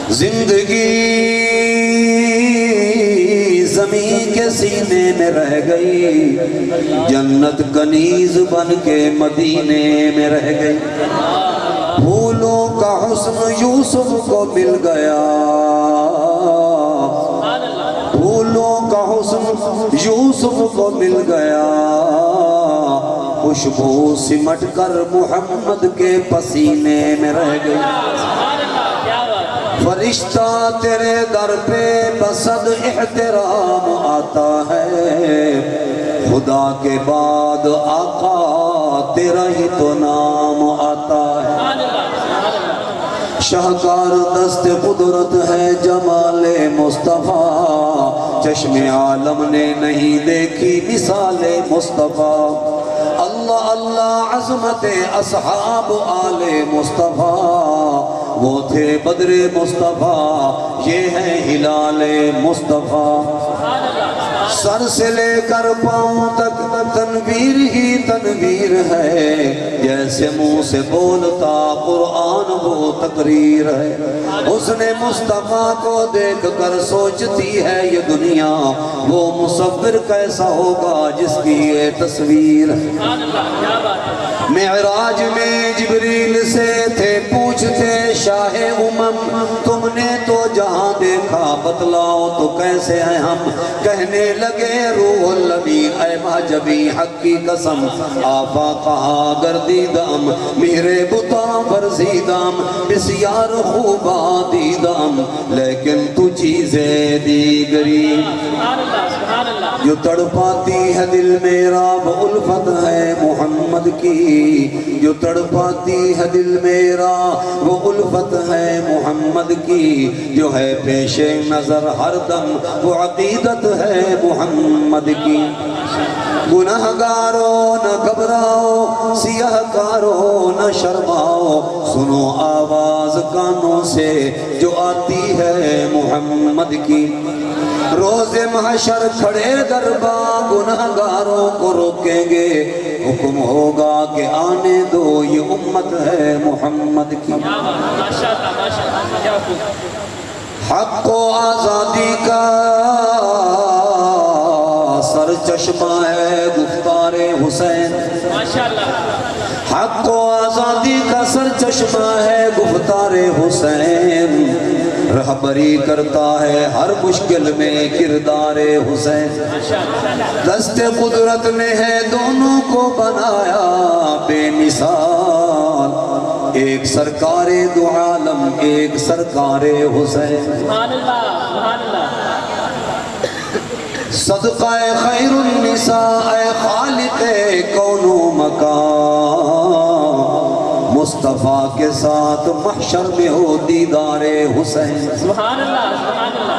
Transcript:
زندگی زمین کے سینے میں رہ گئی، جنت کنیز بن کے مدینے میں رہ گئی۔ پھولوں کا حسن یوسف کو مل گیا، پھولوں کا حسن یوسف کو مل گیا، خوشبو سمٹ کر محمد کے پسینے میں رہ گئی۔ فرشتہ تیرے در پہ بصد احترام آتا ہے، خدا کے بعد آقا تیرا ہی تو نام آتا ہے۔ شاہکار دست قدرت ہے جمال مصطفیٰ، چشم عالم نے نہیں دیکھی مثال مصطفیٰ۔ اللہ اللہ عظمت اصحاب آل مصطفیٰ، وہ تھے بدر مصطفیٰ، یہ ہے ہلال مصطفیٰ۔ سر سے لے کر پاؤں تک تنویر ہی تنویر ہے، جیسے منہ سے بولتا قرآن وہ تقریر ہے۔ حسن مصطفیٰ کو دیکھ کر سوچتی ہے یہ دنیا، وہ مصور کیسا ہوگا جس کی یہ تصویر ہے۔ معراج میں جبریل سے تھے پوچھتے شاہ امم، تم نے تو جہاں دیکھا بتلاؤ تو کیسے ہیں ہم؟ کہنے لگے روح الامین اے مہجبی حق کی قسم، آفا کہا گردیدم میرے بتاں برزیدم، بسیار خوبا دیدم لیکن تو چیزیں دیگری۔ جو تڑپاتی ہے دل میرا وہ الفت ہے محمد کی، جو تڑپاتی ہے دل میرا وہ الفت ہے محمد کی، جو ہے پیش نظر ہر دم وہ عقیدت ہے محمد کی۔ گناہگاروں نہ گھبراؤ، سیاہ کاروں نہ شرماؤ، سنو آواز کانوں سے جو آتی ہے محمد کی۔ روز محشر کھڑے درباں گناہگاروں کو روکیں گے، حکم ہوگا کہ آنے دو یہ امت ہے محمد کی۔ حق و آزادی کا سر چشمہ ہے گفتار حسین، حق و آزادی کا سر چشمہ ہے گفتار حسین، رہبری کرتا ہے ہر مشکل میں کردار حسین۔ دست قدرت نے ہے دونوں کو بنایا بے مثال، ایک سرکار دو عالم ایک سرکار حسین۔ صدقہ خیر النساء اے خالق کون و مکان، مصطفیٰ کے ساتھ محشر میں ہو دیدار حسین۔ سبحان اللہ سبحان اللہ۔